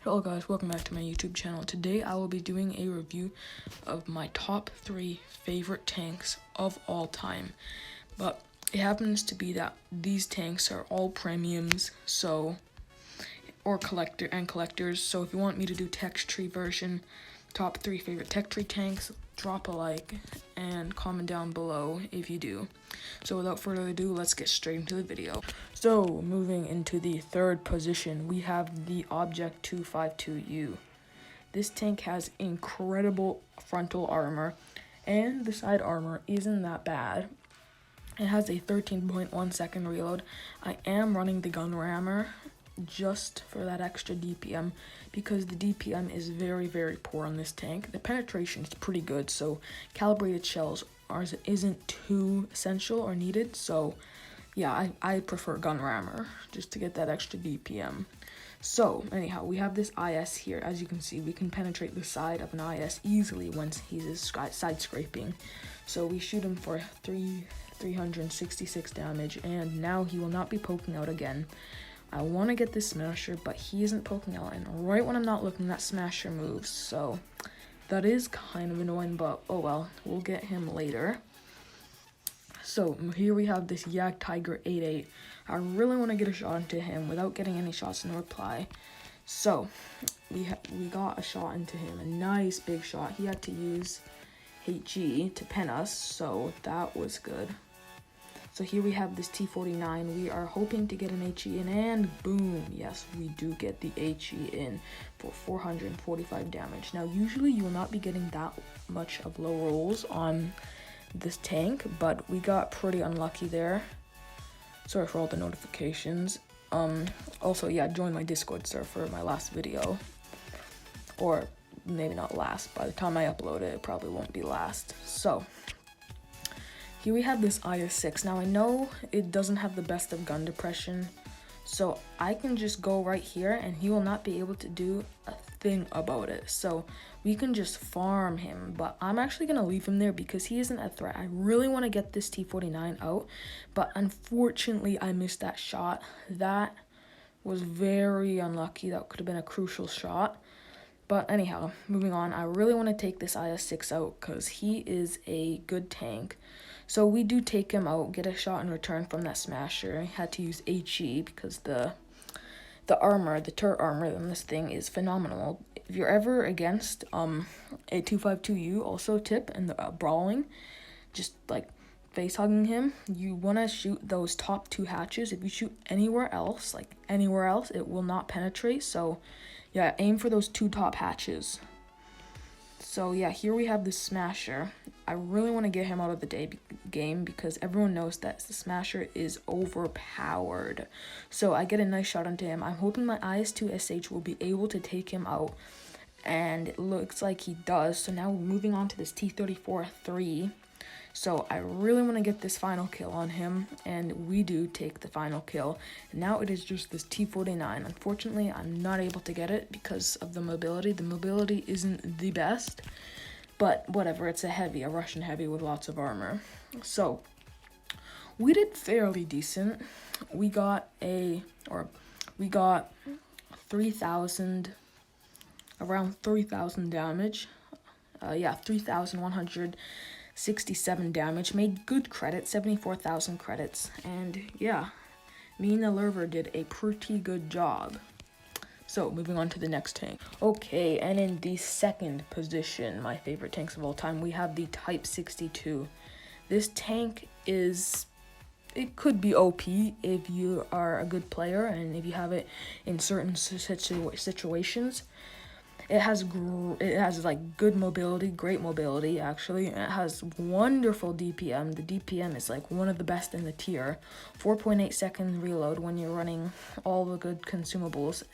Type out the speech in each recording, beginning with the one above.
Hello guys, welcome back to my YouTube channel. Today I will be doing a review of my top 3 favorite tanks of all time. But it happens to be that these tanks are all premiums, or collectors. So if you want me to do text tree version, top 3 favorite tech tree tanks, drop a like and comment down below if you do. So without further ado, let's get straight into the video. So moving into the third position, we have the Object 252U. This tank has incredible frontal armor, and the side armor isn't that bad. It has a 13.1 second reload. I am running the gun rammer just for that extra DPM because the DPM is very, very poor on this tank. The penetration is pretty good, so calibrated shells isn't too essential or needed. So yeah, I prefer gun rammer just to get that extra DPM. So anyhow, we have this IS here. As you can see, we can penetrate the side of an IS easily once he's side scraping. So we shoot him for 366 damage, and now he will not be poking out again. I want to get this smasher, but he isn't poking out, and right when I'm not looking, that smasher moves. So that is kind of annoying, but oh well, we'll get him later. So here we have this Tiger 88. I really want to get a shot into him without getting any shots in the reply. So we got a shot into him, a nice big shot. He had to use HE to pen us, so that was good. So here we have this T49. We are hoping to get an HE in, and boom, yes, we do get the HE in for 445 damage. Now, usually you will not be getting that much of low rolls on this tank, but we got pretty unlucky there. Sorry for all the notifications. Also, yeah, join my Discord server for my last video. Or maybe not last. By the time I upload it, it probably won't be last. So here we have this IS-6. Now I know it doesn't have the best of gun depression, so I can just go right here and he will not be able to do a thing about it. So we can just farm him, but I'm actually going to leave him there because he isn't a threat. I really want to get this T49 out, but unfortunately I missed that shot. That was very unlucky. That could have been a crucial shot. But anyhow, moving on, I really want to take this IS-6 out because he is a good tank. So we do take him out, get a shot in return from that smasher. I had to use HE because the armor, the turret armor on this thing is phenomenal. If you're ever against a 252U, also tip in the brawling, just like face hugging him, you want to shoot those top 2 hatches. If you shoot anywhere else, it will not penetrate. So yeah, aim for those 2 top hatches. So yeah, here we have the smasher. I really want to get him out of the game because everyone knows that the smasher is overpowered. So I get a nice shot into him. I'm hoping my IS-2SH will be able to take him out, and it looks like he does. So now moving on to this T-34-3. So I really want to get this final kill on him, and we do take the final kill. And now it is just this T-49. Unfortunately, I'm not able to get it because of the mobility. The mobility isn't the best, but whatever, it's a Russian heavy with lots of armor. So we did fairly decent. We got 3,000, around 3,000 damage. 3,167 damage, made good credit, 74,000 credits, and yeah, me and the Lurver did a pretty good job. So moving on to the next tank. Okay, and in the second position, my favorite tanks of all time, we have the Type 62. This tank it could be OP if you are a good player and if you have it in certain situations. It has like good mobility, great mobility actually. It has wonderful DPM. The DPM is like one of the best in the tier. 4.8 second reload when you're running all the good consumables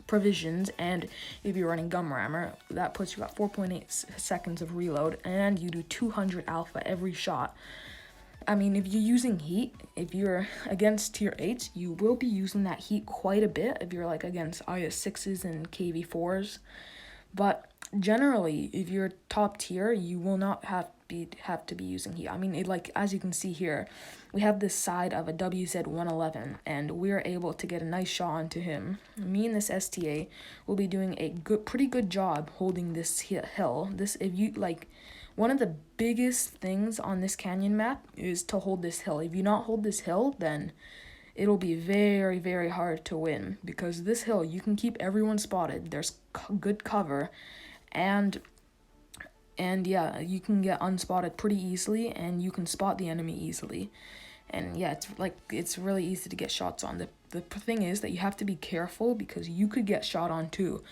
provisions, and if you're running gun rammer, that puts you at 4.8 seconds of reload, and you do 200 alpha every shot. I mean, if you're using heat, if you're against tier 8s, you will be using that heat quite a bit if you're like against IS-6s and KV-4s. But generally, if you're top tier, you will not have have to be using heat. I mean, it, like, as you can see here, we have this side of a WZ-111, and we're able to get a nice shot onto him. Me and this STA will be doing a pretty good job holding this hill. One of the biggest things on this canyon map is to hold this hill. If you not hold this hill, then it'll be very, very hard to win, because this hill, you can keep everyone spotted. There's good cover, and yeah, you can get unspotted pretty easily, and you can spot the enemy easily. And yeah, it's really easy to get shots on. The thing is that you have to be careful, because you could get shot on too.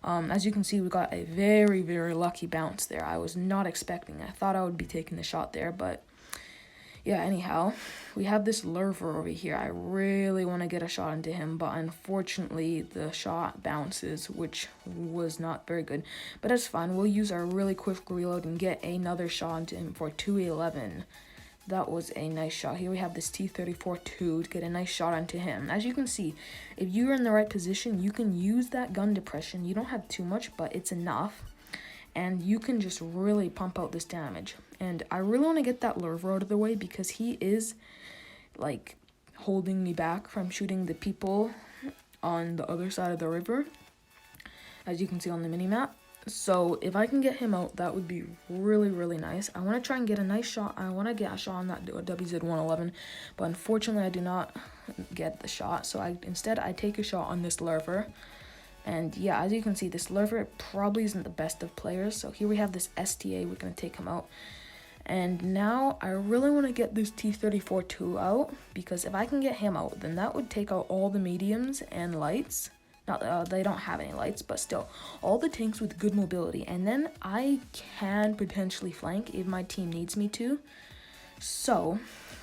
As you can see, we got a very, very lucky bounce there. I was not expecting. I thought I would be taking the shot there, but yeah, anyhow, we have this lurver over here. I really want to get a shot into him, but unfortunately the shot bounces, which was not very good. But that's fine. We'll use our really quick reload and get another shot into him for 211. That was a nice shot. Here we have this T-34-2 to get a nice shot onto him. As you can see, if you're in the right position, you can use that gun depression. You don't have too much, but it's enough. And you can just really pump out this damage. And I really want to get that lurver out of the way, because he is, like, holding me back from shooting the people on the other side of the river, as you can see on the mini-map. So if I can get him out, that would be really, really nice. I want to try and get a nice shot. I want to get a shot on that WZ-111, but unfortunately I do not get the shot. So instead I take a shot on this lurver. And yeah, as you can see, this lurver probably isn't the best of players. So here we have this STA. We're going to take him out. And now I really want to get this T-34-2 out, because if I can get him out, then that would take out all the mediums and lights. Not they don't have any lights, but still, all the tanks with good mobility. And then I can potentially flank if my team needs me to. So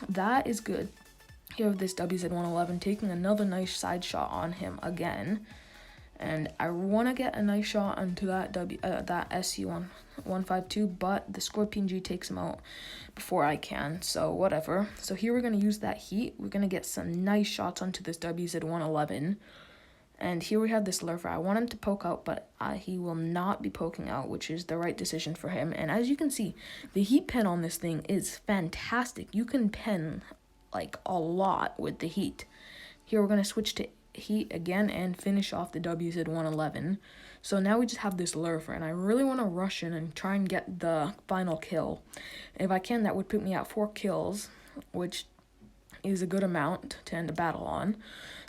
that is good. Here we have this WZ-111 taking another nice side shot on him again. And I want to get a nice shot onto that SU-152, but the Scorpion G takes him out before I can, so whatever. So here we're going to use that heat. We're going to get some nice shots onto this WZ-111. And here we have this lurver. I want him to poke out, but he will not be poking out, which is the right decision for him. And as you can see, the heat pen on this thing is fantastic. You can pen, like, a lot with the heat. Here we're going to switch to heat again and finish off the WZ-111. So now we just have this lurver, and I really want to rush in and try and get the final kill. If I can, that would put me at 4 kills, which is a good amount to end a battle on.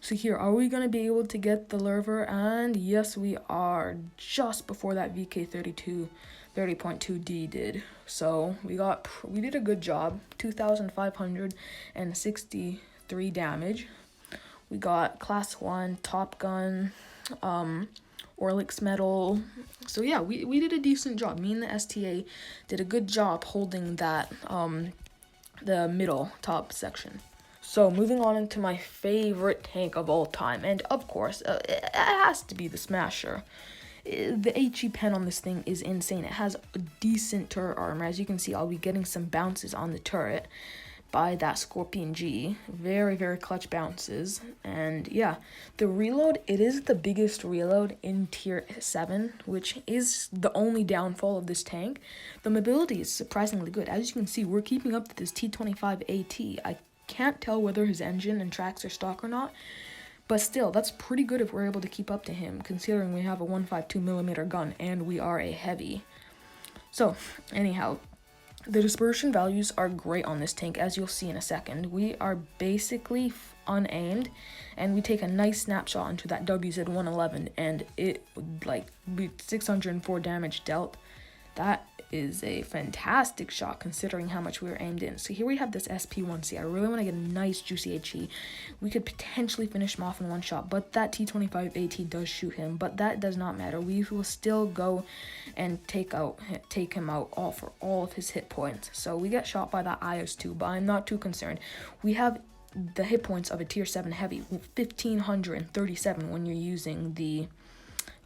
So here, are we going to be able to get the lurver? And yes, we are, just before that VK-32 30.2D did. So we did a good job. 2,563 damage. We got Class 1, Top Gun, Orlix Medal. So yeah, we did a decent job. Me and the STA did a good job holding that, the middle top section. So moving on into my favorite tank of all time. And of course, it has to be the Smasher. The HE pen on this thing is insane. It has a decent turret armor. As you can see, I'll be getting some bounces on the turret by that Scorpion G. Very, very clutch bounces. And yeah, the reload, it is the biggest reload in tier 7, which is the only downfall of this tank. The mobility is surprisingly good. As you can see, we're keeping up with this T25AT. I can't tell whether his engine and tracks are stock or not, but still, that's pretty good if we're able to keep up to him, considering we have a 152mm gun and we are a heavy. So anyhow, the dispersion values are great on this tank, as you'll see in a second. We are basically unaimed, and we take a nice snapshot into that WZ-111, and it, like, 604 damage dealt. That is a fantastic shot, considering how much we were aimed in. So here we have this SP1C. I really want to get a nice juicy HE. We could potentially finish him off in one shot, but that T25AT does shoot him, but that does not matter. We will still go and take him out for all of his hit points. So we get shot by that IS-2, but I'm not too concerned. We have the hit points of a tier 7 heavy, 1,537 when you're using the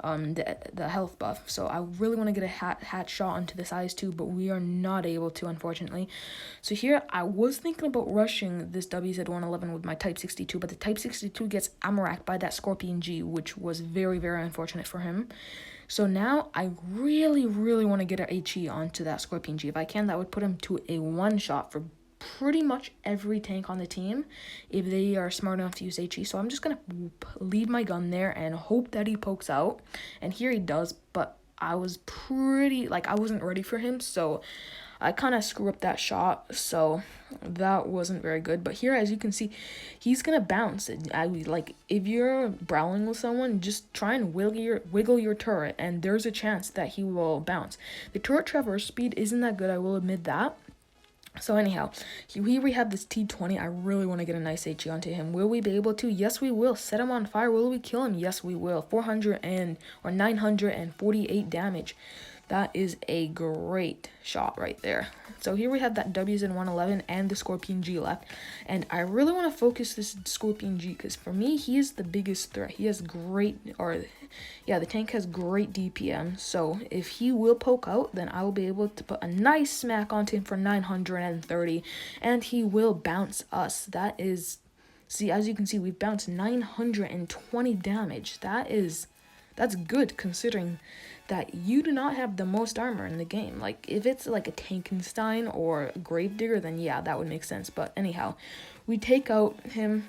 the health buff. So I really want to get a hat shot onto the size 2, but we are not able to, unfortunately. So here I was thinking about rushing this WZ111 with my Type 62, but the Type 62 gets Amarak by that Scorpion G, which was very, very unfortunate for him. So now I really, really want to get an HE onto that Scorpion G. If I can, that would put him to a one-shot for pretty much every tank on the team if they are smart enough to use HE. So I'm just going to leave my gun there and hope that he pokes out. And here he does, but I was pretty, like, I wasn't ready for him, so I kind of screw up that shot, so that wasn't very good. But here, as you can see, he's going to bounce. Like, if you're brawling with someone, just try and wiggle your turret, and there's a chance that he will bounce. The turret traverse speed isn't that good, I will admit that. So anyhow, here we have this T20. I really want to get a nice HE onto him. Will we be able to? Yes, we will. Set him on fire. Will we kill him? Yes, we will. 948 damage. That is a great shot right there. So here we have that WZ111 and the Scorpion G left. And I really want to focus this Scorpion G because for me, he is the biggest threat. He has the tank has great DPM. So if he will poke out, then I will be able to put a nice smack onto him for 930. And he will bounce us. That is, see, as you can see, we've bounced 920 damage. That's good considering that you do not have the most armor in the game. Like, if it's like a Tankenstein or a Gravedigger, then yeah, that would make sense. But anyhow, we take out the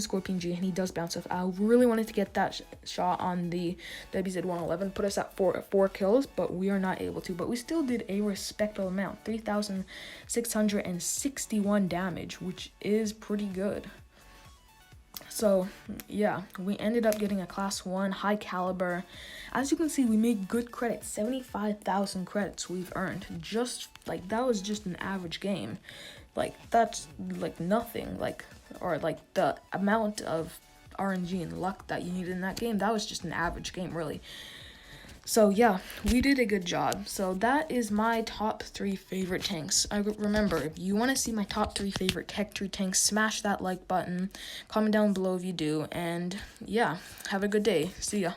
Scorpion G, and he does bounce off. I really wanted to get that shot on the WZ111, put us at four kills, but we are not able to. But we still did a respectable amount, 3,661 damage, which is pretty good. So, yeah, we ended up getting a class 1 high caliber. As you can see, we made good credits, 75,000 credits we've earned. Just, like, that was just an average game. Like, that's, like, nothing. Or the amount of RNG and luck that you needed in that game, that was just an average game, really. So yeah, we did a good job. So that is my top 3 favorite tanks. Remember, if you want to see my top 3 favorite Tech Tree tanks, smash that like button. Comment down below if you do. And yeah, have a good day. See ya.